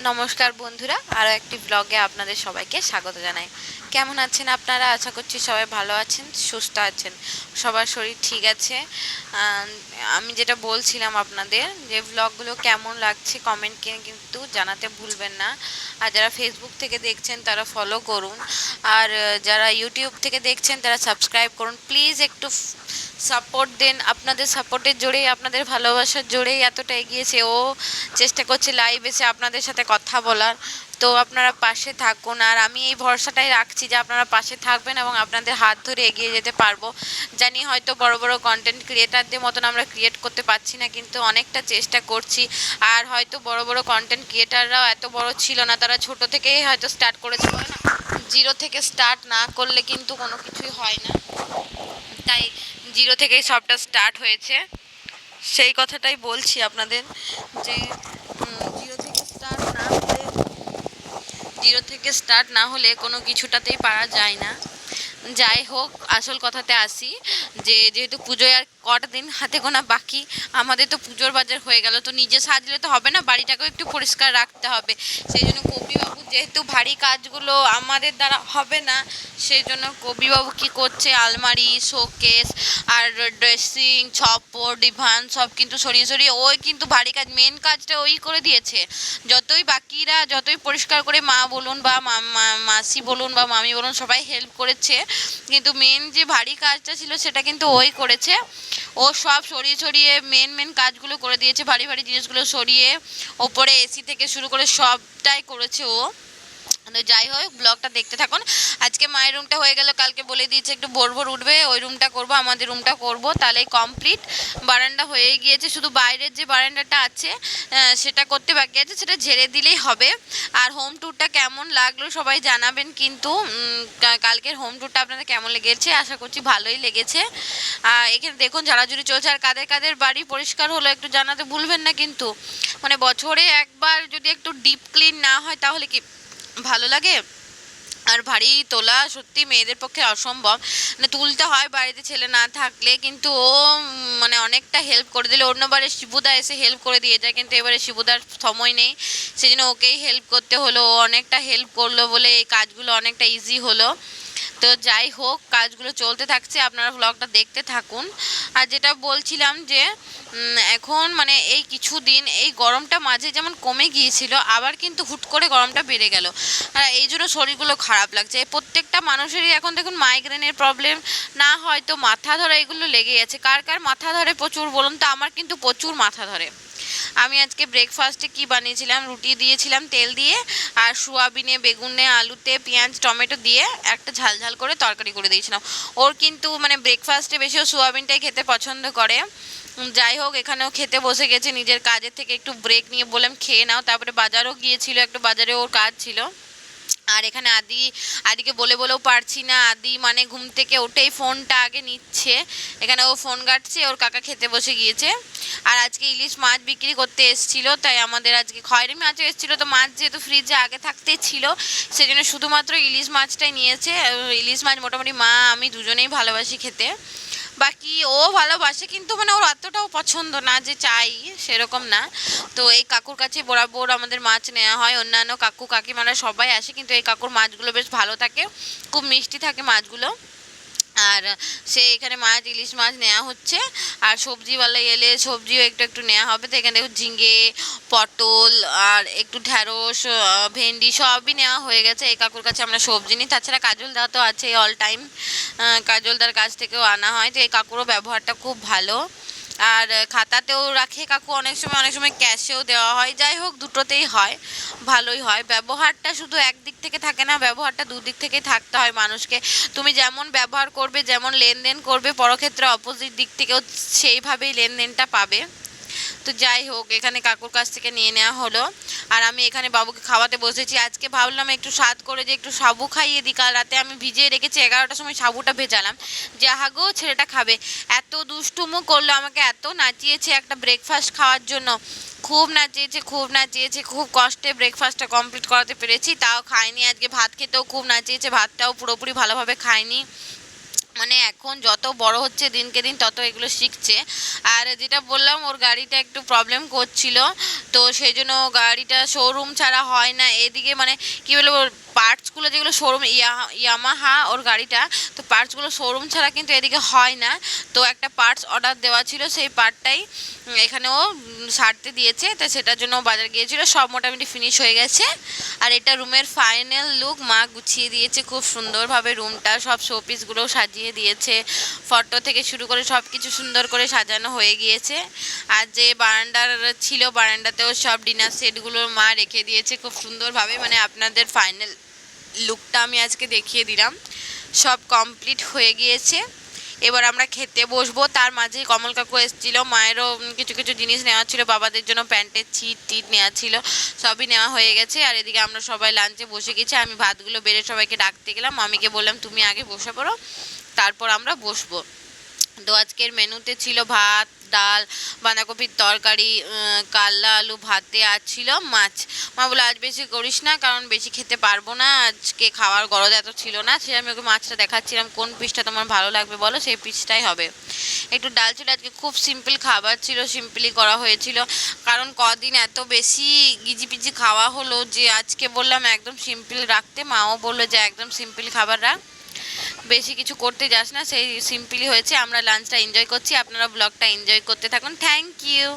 নমস্কার বন্ধুরা, আরও একটি ব্লগে আপনাদের সবাইকে স্বাগত জানাই। কেমন আছেন আপনারা? আশা করছি সবাই ভালো আছেন, সুস্থ আছেন, সবার শরীর ঠিক আছে। আমি যেটা বলছিলাম আপনাদের, যে ব্লগগুলো কেমন লাগছে কমেন্টকে কিন্তু জানাতে ভুলবেন না। আর যারা ফেসবুক থেকে দেখছেন তারা ফলো করুন, আর যারা ইউটিউব থেকে দেখছেন তারা সাবস্ক্রাইব করুন। প্লিজ একটু সাপোর্ট দেন। আপনাদের সাপোর্টের জোরেই, আপনাদের ভালোবাসার জোরেই এতটা এগিয়েছে। ও চেষ্টা করছে লাইভ এসে আপনাদের সাথে কথা বলার। তো আপনারা পাশে থাকুন, আর আমি এই ভরসাটাই রাখছি যে আপনারা পাশে থাকবেন এবং আপনাদের হাত ধরে এগিয়ে যেতে পারবো। জানি হয়তো বড় বড় কন্টেন্ট ক্রিয়েটারদের মতন আমরা ক্রিয়েট করতে পারছি না, কিন্তু অনেকটা চেষ্টা করছি। আর হয়তো বড় বড় কন্টেন্ট ক্রিয়েটাররাও এত বড় ছিল না, তারা ছোট থেকেই হয়তো স্টার্ট করেছিল না। জিরো থেকে স্টার্ট না করলে কিন্তু কোনো কিছুই হয় না, তাই জিরো থেকেই সবটা স্টার্ট হয়েছে। সেই কথাটাই বলছি আপনাদের, যে জিরো থেকে স্টার্ট না হলে কোনো কিছুটাতেই পারা যায় না। যাই হোক, আসল কথাতে আসি, যে যেহেতু পুজোয় আর কটা দিন হাতে গোনা বাকি, আমাদের তো পুজোর বাজার হয়ে গেল, তো নিজে সাজলে তো হবে না, বাড়িটাকেও একটু পরিষ্কার রাখতে হবে। সেই জন্য কবিবাবু, যেহেতু ভারী কাজগুলো আমাদের দ্বারা হবে না, সেই জন্য কবিবাবু কী করছে, আলমারি, শোকেস আর ড্রেসিং, ছপ্পর, ডিভান সব কিন্তু সরিয়ে সরিয়ে ওই কিন্তু ভারী কাজ, মেন কাজটা ওই করে দিয়েছে। যতই বাকিরা যতই পরিষ্কার করে মা বলুন বা মাসি বলুন বা মামি বলুন সবাই হেল্প করেছে, কিন্তু মেন যে ভারী কাজটা ছিল সেটা কিন্তু ওই করেছে। ও সব সরিয়ে সরিয়ে মেন কাজগুলো করে দিয়েছে, ভারী ভারী জিনিসগুলো সরিয়ে, ওপরে এসি থেকে শুরু করে সবটাই করেছে ও। তো যাই হোক, ব্লগটা দেখতে থাকুন। আজকে মায়ের রুমটা হয়ে গেল, কালকে বলে দিয়েছে একটু ভোর ভোর উঠবে, ওই রুমটা করব, আমাদের রুমটা করব, তাহলেই কমপ্লিট। বারান্দা হয়েই গিয়েছে, শুধু বাইরের যে বারান্দাটা আছে সেটা করতে বাকি আছে, সেটা ঝেড়ে দিলেই হবে। আর হোম ট্যুরটা কেমন লাগলো সবাই জানাবেন কিন্তু। কালকের হোম ট্যুরটা আপনাদের কেমন লেগেছে? আশা করছি ভালোই লেগেছে। এখানে দেখুন ঝাড়াঝুড়ি চলছে, আর কাদের কাদের বাড়ি পরিষ্কার হলো একটু জানাতে ভুলবেন না কিন্তু। মানে বছরে একবার যদি একটু ডিপ ক্লিন না হয় তাহলে কি ভালো লাগে? আর ভারী তোলা সত্যি মেয়েদের পক্ষে অসম্ভব, মানে তুলতে হয় বাড়িতে ছেলে না থাকলে, কিন্তু ও মানে অনেকটা হেল্প করে দিলে। অন্যবারে শিবুদা এসে হেল্প করে দিয়ে যায়, কিন্তু এবারে শিবুদার সময় নেই, সেই জন্য ওকেই হেল্প করতে হলো। ও অনেকটা হেল্প করলো বলে এই কাজগুলো অনেকটা ইজি হলো। তো যাই হোক, কাজগুলো চলতে থাকছে, আপনারা ব্লগটা দেখতে থাকুন। আর যেটা বলছিলাম যে এখন মানে এই কিছুদিন এই গরমটা মাঝে যেমন কমে গিয়েছিল, আবার কিন্তু হুট করে গরমটা বেড়ে গেল, আর এই জন্য শরীরগুলো খারাপ লাগছে। প্রত্যেকটা মানুষেরই এখন দেখুন মাইগ্রেনের প্রবলেম, না হয়তো মাথা ধরা, এগুলো লেগে আছে। কার কার মাথা ধরে প্রচুর বলুন তো? আমার কিন্তু প্রচুর মাথা ধরে। আমি আজকে ব্রেকফাস্টে কি বানিয়েছিলাম, রুটি দিয়েছিলাম তেল দিয়ে, আর সোয়াবিনে, বেগুনে, আলুতে পেঁয়াজ টমেটো দিয়ে একটা ঝাল ঝাল করে তরকারি করে দিয়েছিলাম। ওর কিন্তু মানে ব্রেকফাস্টে বেশি ও সোয়াবিনটাই খেতে পছন্দ করে। যাই হোক, এখানেও খেতে বসে গেছে, নিজের কাজের থেকে একটু ব্রেক নিয়ে বললাম খেয়ে নাও। তারপরে বাজারও গিয়েছিল, একটু বাজারে ওর কাজ ছিল। আর এখানে আদিকে বলে বলেও পারছি না, আদি মানে ঘুম থেকে উঠেই ফোনটা আগে নিচ্ছে, এখানে ও ফোন ঘাঁটছে, ওর কাকা খেতে বসে গিয়েছে। আর আজকে ইলিশ মাছ বিক্রি করতে এসেছিল, তাই আমাদের আজকে খয়েরি মাছও এসেছিলো, তো মাছ যেহেতু ফ্রিজে আগে থাকতেই ছিল, সেজন্য শুধুমাত্র ইলিশ মাছটাই নিয়েছে। ইলিশ মাছ মোটামুটি মা আমি দুজনেই ভালোবাসি খেতে, বাকি ও ভালোবাসে, কিন্তু মানে ওর অতটাও পছন্দ না যে চাই, সেরকম না। তো এই কাকুর কাছে বরাবর আমাদের মাছ নেওয়া হয়, অন্যান্য কাকু কাকিমারা সবাই আসে, কিন্তু এই কাকুর মাছগুলো বেশ ভালো থাকে, খুব মিষ্টি থাকে মাছগুলো। আর সে এখানে মাছ, ইলিশ মাছ নেওয়া হচ্ছে। আর সবজিওয়ালা এলে সবজিও একটু একটু নেওয়া হবে। তো এখানে দেখো ঝিঙে, পটল আর একটু ঢ্যাঁড়স, ভেন্ডি সবই নেওয়া হয়ে গেছে। এই কাকুর কাছে আমরা সবজি নিই, তাছাড়া কাজলদা তো আছে অল টাইম, কাজলদার কাছ থেকেও আনা হয়। তো এই কাকুরও ব্যবহারটা খুব ভালো। আর খাতাতেও রাখে কাকু, অনেক সময় ক্যাশেও দেওয়া হয়। যাই হোক, দুটোতেই হয়, ভালোই হয়। ব্যবহারটা শুধু একদিক থেকে থাকে না, ব্যবহারটা দুদিক থেকেই থাকতে হয় মানুষকে। তুমি যেমন ব্যবহার করবে, যেমন লেনদেন করবে, পরক্ষেত্রে অপোজিট দিক থেকেও সেইভাবেই লেনদেনটা পাবে। তো যাই হোক, এখানে কাকুর কাছ থেকে নিয়ে নেওয়া হলো। আর আমি এখানে বাবুকে খাওয়াতে বসেছি। আজকে ভাবলাম একটু স্বাদ করে যে একটু সাবু খাইয়ে দিই, কাল রাতে আমি ভিজিয়ে রেখেছি, 11টার সময় সাবুটা ভেজালাম, যে হাগো ছেলেটা খাবে। এত দুষ্টুমো করলো, আমাকে এত নাচিয়েছে একটা ব্রেকফাস্ট খাওয়ার জন্য, খুব নাচিয়েছে খুব নাচিয়েছে, খুব কষ্টে ব্রেকফাস্টটা কমপ্লিট করাতে পেরেছি, তাও খায়নি। আজকে ভাত খেতেও খুব নাচিয়েছে, ভাতটাও পুরোপুরি ভালোভাবে খায়নি। মানে এখন যত বড় হচ্ছে দিনকে দিন তত এগুলো শিখছে। আর যেটা বললাম ওর গাড়িটা একটু প্রবলেম করছিল, তো সেই জন্য গাড়িটা শোরুম ছাড়া হয় না এদিকে, মানে কী বলবো, পার্টসগুলো যেগুলো শোরুম ইয়ামাহা ওর গাড়িটা, তো পার্টসগুলো শোরুম ছাড়া কিন্তু এদিকে হয় না। তো একটা পার্টস অর্ডার দেওয়া ছিল, সেই পার্টটাই এখানেও সারতে দিয়েছে, তো সেটার জন্য বাজার গিয়েছিল, সব মোটামুটি ফিনিশ হয়ে গেছে। আর এটা রুমের ফাইনাল লুক, মা গুছিয়ে দিয়েছে খুব সুন্দরভাবে রুমটা, সব শোপিসগুলোও সাজিয়ে দিয়েছে, ফটো থেকে শুরু করে সব কিছু সুন্দর করে সাজানো হয়ে গিয়েছে। আর যে বারান্দার ছিল, বারান্দাতেও সব ডিনার সেটগুলো মা রেখে দিয়েছে খুব সুন্দরভাবে। মানে আপনাদের ফাইনাল লুকটা আমি আজকে দেখিয়ে দিলাম, সব কমপ্লিট হয়ে গিয়েছে। এবার আমরা খেতে বসবো, তার মাঝে কমল কাকু এসেছিলো, মায়েরও কিছু কিছু জিনিস নেওয়া ছিল, বাবাদের জন্য প্যান্টের ছিট টিট নেওয়া ছিল, সবই নেওয়া হয়ে গেছে। আর এদিকে আমরা সবাই লাঞ্চে বসে গেছি, আমি ভাতগুলো বেড়ে সবাইকে ডাকতে গেলাম, মামিকে বললাম তুমি আগে বসে পড়ো, তারপর আমরা বসবো। তো আজকের মেনুতে ছিল ভাত, ডাল, বাঁধাকপির তরকারি, কাল্লা আলু ভাতে, আর ছিল মাছ। মা বলে আজ বেশি করিস না, কারণ বেশি খেতে পারবো না, আজকে খাওয়ার গরজ এত ছিল না। সে আমি ওকে মাছটা দেখাচ্ছিলাম, কোন পিসটা তোমার ভালো লাগবে বলো, সেই পিসটাই হবে। একটু ডাল ছিল, আজকে খুব সিম্পল খাবার ছিল, সিম্পলি করা হয়েছিল, কারণ কদিন এত বেশি গিজিপিজি খাওয়া হলো যে আজকে বললাম একদম সিম্পল রাখতে, মাও বললো যে একদম সিম্পল খাবার রাখ, বেশি কিছু করতে যাস না, সেই সিম্পলি হয়েছে। আমরা লাঞ্চটা এনজয় করছি, আপনারা ব্লগটা এনজয় করতে থাকুন। Thank you.